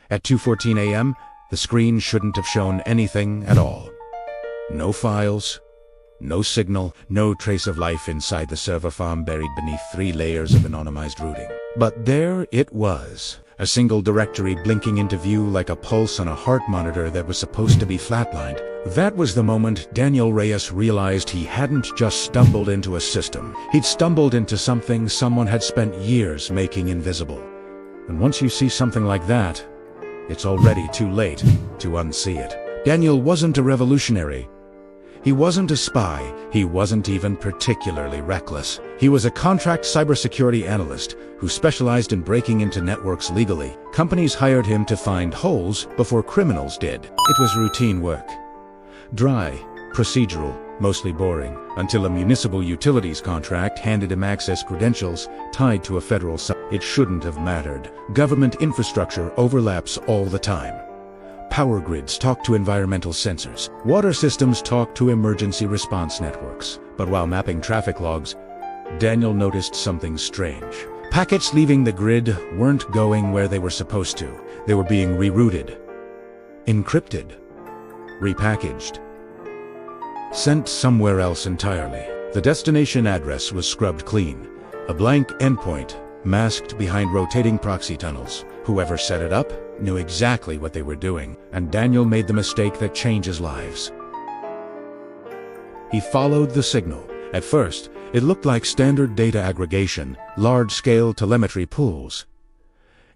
At 2:14 a.m., the screen shouldn't have shown anything at all. No files, no signal, no trace of life inside the server farm buried beneath 3 layers of anonymized routing. But there it was, a single directory blinking into view like a pulse on a heart monitor that was supposed to be flatlined. That was the moment Daniel Reyes realized he hadn't just stumbled into a system. He'd stumbled into something someone had spent years making invisible. And once you see something like that, it's already too late to unsee it. Daniel wasn't a revolutionary. He wasn't a spy. He wasn't even particularly reckless. He was a contract cybersecurity analyst who specialized in breaking into networks legally. Companies hired him to find holes before criminals did. It was routine work. Dry, procedural, mostly boring, until a municipal utilities contract handed him access credentials tied to a federal site. It shouldn't have mattered. Government infrastructure overlaps all the time. Power grids talk to environmental sensors. Water systems talk to emergency response networks. But while mapping traffic logs, Daniel noticed something strange. Packets leaving the grid weren't going where they were supposed to. They were being rerouted, encrypted, repackaged, sent somewhere else entirely. The destination address was scrubbed clean, a blank endpoint masked behind rotating proxy tunnels. Whoever set it up knew exactly what they were doing, and Daniel made the mistake that changes lives. He followed the signal. At first, it looked like standard data aggregation, large-scale telemetry pools,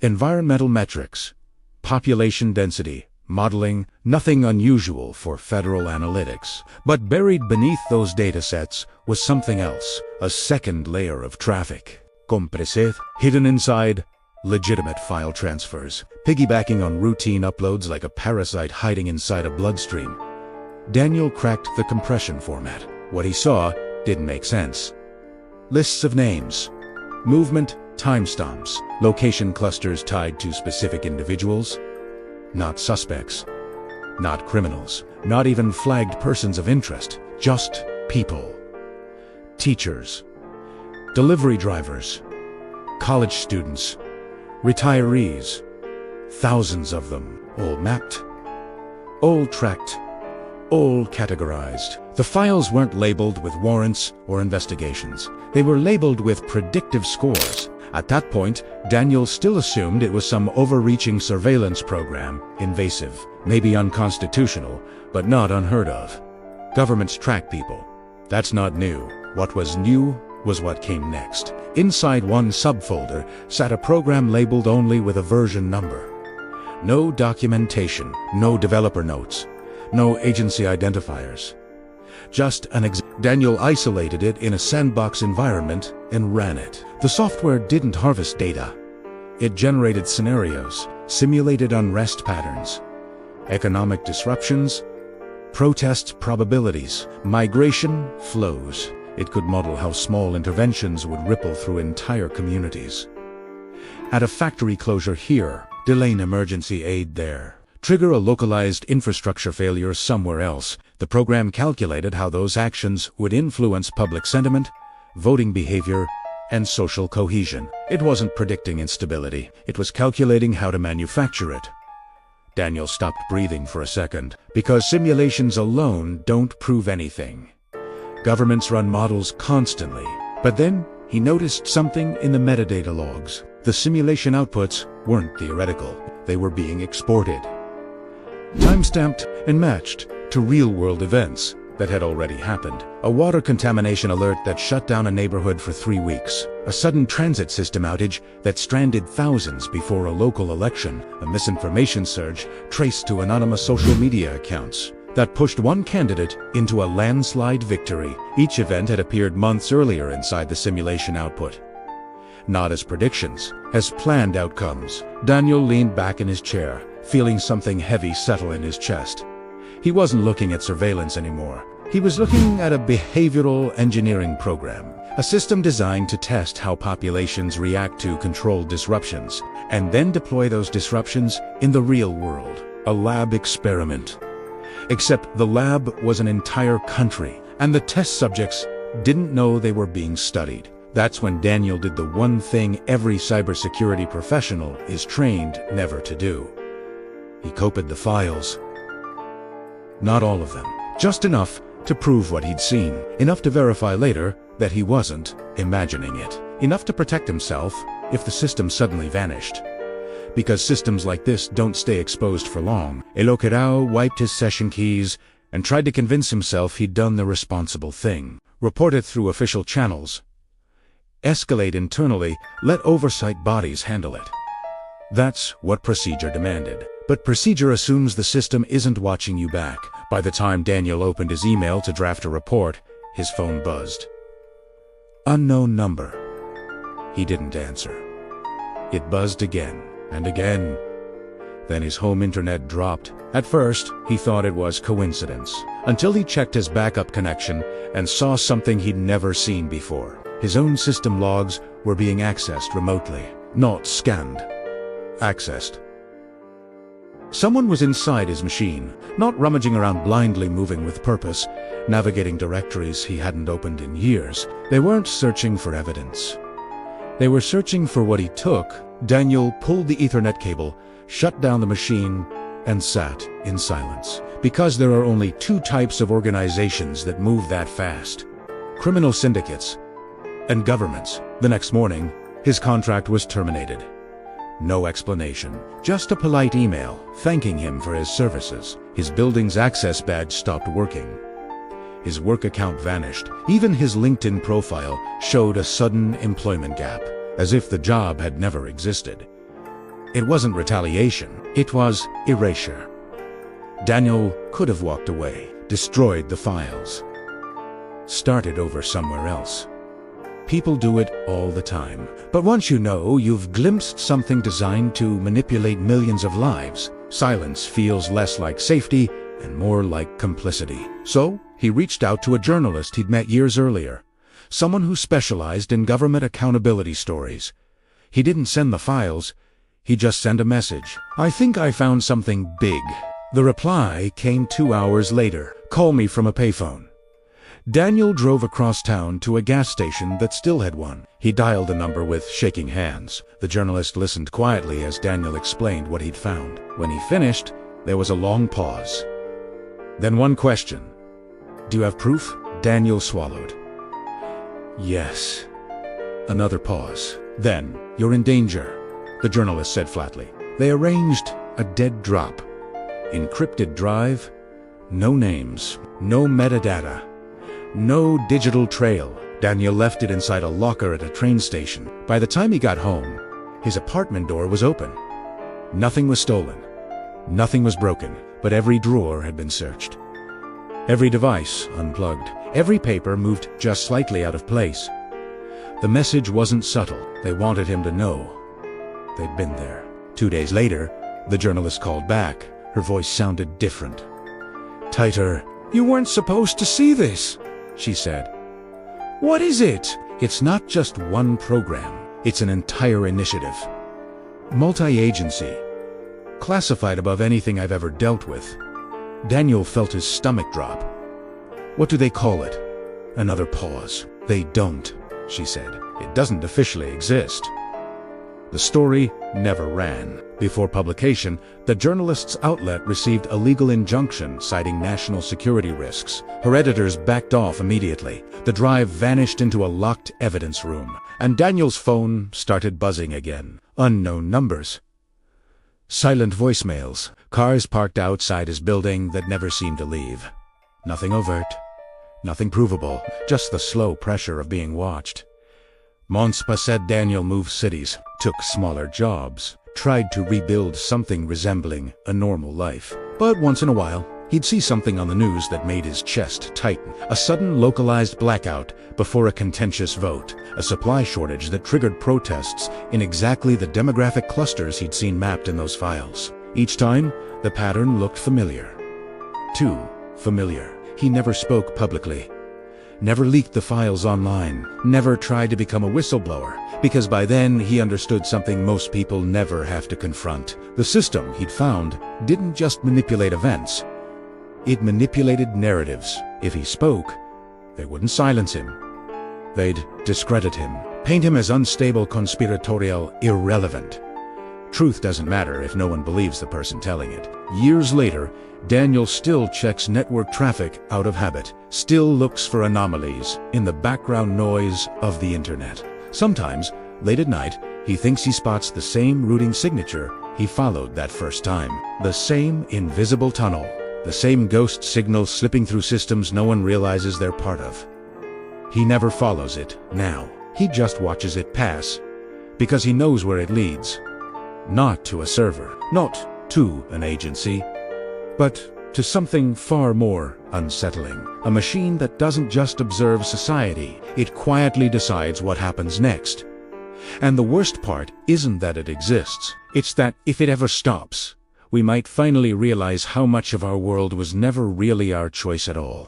environmental metrics, population density, modeling, nothing unusual for federal analytics. But buried beneath those datasets was something else, a second layer of traffic. Compressed, hidden inside legitimate file transfers, piggybacking on routine uploads like a parasite hiding inside a bloodstream. Daniel cracked the compression format. What he saw didn't make sense. Lists of names, movement timestamps, location clusters tied to specific individuals, not suspects, not criminals, not even flagged persons of interest, just people. Teachers, delivery drivers, college students, retirees, thousands of them, all mapped, all tracked, all categorized. The files weren't labeled with warrants or investigations. They were labeled with predictive scores. At that point, Daniel still assumed it was some overreaching surveillance program, invasive, maybe unconstitutional, but not unheard of. Governments track people. That's not new. What was new was what came next. Inside one subfolder sat a program labeled only with a version number. No documentation, no developer notes, no agency identifiers. Just an Daniel isolated it in a sandbox environment and ran it. The software didn't harvest data. It generated scenarios, simulated unrest patterns, economic disruptions, protest probabilities, migration flows. It could model how small interventions would ripple through entire communities. At a factory closure here, delay an emergency aid there. Trigger a localized infrastructure failure somewhere else. The program calculated how those actions would influence public sentiment, voting behavior, and social cohesion. It wasn't predicting instability. It was calculating how to manufacture it. Daniel stopped breathing for a second, because simulations alone don't prove anything. Governments run models constantly. But then he noticed something in the metadata logs. The simulation outputs weren't theoretical. They were being exported, time-stamped and matched to real-world events that had already happened. A water contamination alert that shut down a neighborhood for 3 weeks. A sudden transit system outage that stranded thousands before a local election. A misinformation surge traced to anonymous social media accounts that pushed one candidate into a landslide victory. Each event had appeared months earlier inside the simulation output. Not as predictions, as planned outcomes. Daniel leaned back in his chair, feeling something heavy settle in his chest. He wasn't looking at surveillance anymore. He was looking at a behavioral engineering program, a system designed to test how populations react to controlled disruptions, and then deploy those disruptions in the real world. A lab experiment. Except the lab was an entire country, and the test subjects didn't know they were being studied. That's when Daniel did the one thing every cybersecurity professional is trained never to do. He copied the files. Not all of them, just enough to prove what he'd seen, enough to verify later that he wasn't imagining it, enough to protect himself if the system suddenly vanished. Because systems like this don't stay exposed for long, Operatio wiped his session keys and tried to convince himself he'd done the responsible thing. Report it through official channels. Escalate internally, let oversight bodies handle it. That's what procedure demanded. But procedure assumes the system isn't watching you back. By the time Daniel opened his email to draft a report, his phone buzzed. Unknown number. He didn't answer. It buzzed again and again. Then his home internet dropped. At first, he thought it was coincidence, until he checked his backup connection and saw something he'd never seen before. His own system logs were being accessed remotely, not scanned. Accessed. Someone was inside his machine, not rummaging around blindly, moving with purpose, navigating directories he hadn't opened in years. They weren't searching for evidence. They were searching for what he took. Daniel pulled the Ethernet cable, shut down the machine, and sat in silence. Because there are only two types of organizations that move that fast: criminal syndicates and governments. The next morning, his contract was terminated. No explanation, just a polite email thanking him for his services. His building's access badge stopped working. His work account vanished. Even his LinkedIn profile showed a sudden employment gap, as if the job had never existed. It wasn't retaliation, it was erasure. Daniel could have walked away, destroyed the files, started over somewhere else. People do it all the time. But once you know you've glimpsed something designed to manipulate millions of lives, silence feels less like safety and more like complicity. So, he reached out to a journalist he'd met years earlier, someone who specialized in government accountability stories. He didn't send the files, he just sent a message. "I think I found something big." The reply came 2 hours later. "Call me from a payphone." Daniel drove across town to a gas station that still had one. He dialed the number with shaking hands. The journalist listened quietly as Daniel explained what he'd found. When he finished, there was a long pause. Then one question. "Do you have proof?" Daniel swallowed. "Yes." Another pause. Then, "You're in danger," the journalist said flatly. They arranged a dead drop. Encrypted drive, no names, no metadata. No digital trail. Daniel left it inside a locker at a train station. By the time he got home, his apartment door was open. Nothing was stolen. Nothing was broken, but every drawer had been searched. Every device unplugged. Every paper moved just slightly out of place. The message wasn't subtle. They wanted him to know. They'd been there. 2 days later, the journalist called back. Her voice sounded different. Tighter. "You weren't supposed to see this," she said. "What is it?" "It's not just one program. It's an entire initiative. Multi-agency. Classified above anything I've ever dealt with." Daniel felt his stomach drop. "What do they call it?" Another pause. "They don't," she said. "It doesn't officially exist." The story never ran. Before publication, the journalist's outlet received a legal injunction citing national security risks. Her editors backed off immediately. The drive vanished into a locked evidence room, and Daniel's phone started buzzing again. Unknown numbers. Silent voicemails. Cars parked outside his building that never seemed to leave. Nothing overt. Nothing provable. Just the slow pressure of being watched. Months passed. Daniel moved cities, took smaller jobs, tried to rebuild something resembling a normal life. But once in a while, he'd see something on the news that made his chest tighten. A sudden localized blackout before a contentious vote. A supply shortage that triggered protests in exactly the demographic clusters he'd seen mapped in those files. Each time, the pattern looked familiar. Too familiar. He never spoke publicly. Never leaked the files online, never tried to become a whistleblower, because by then he understood something most people never have to confront. The system he'd found didn't just manipulate events, it manipulated narratives. If he spoke, they wouldn't silence him. They'd discredit him, paint him as unstable, conspiratorial, irrelevant. Truth doesn't matter if no one believes the person telling it. Years later, Daniel still checks network traffic out of habit, still looks for anomalies in the background noise of the internet. Sometimes, late at night, he thinks he spots the same routing signature he followed that first time. The same invisible tunnel, the same ghost signal slipping through systems no one realizes they're part of. He never follows it now. He just watches it pass, because he knows where it leads. Not to a server, not to an agency, but to something far more unsettling. A machine that doesn't just observe society, it quietly decides what happens next. And the worst part isn't that it exists, it's that if it ever stops, we might finally realize how much of our world was never really our choice at all.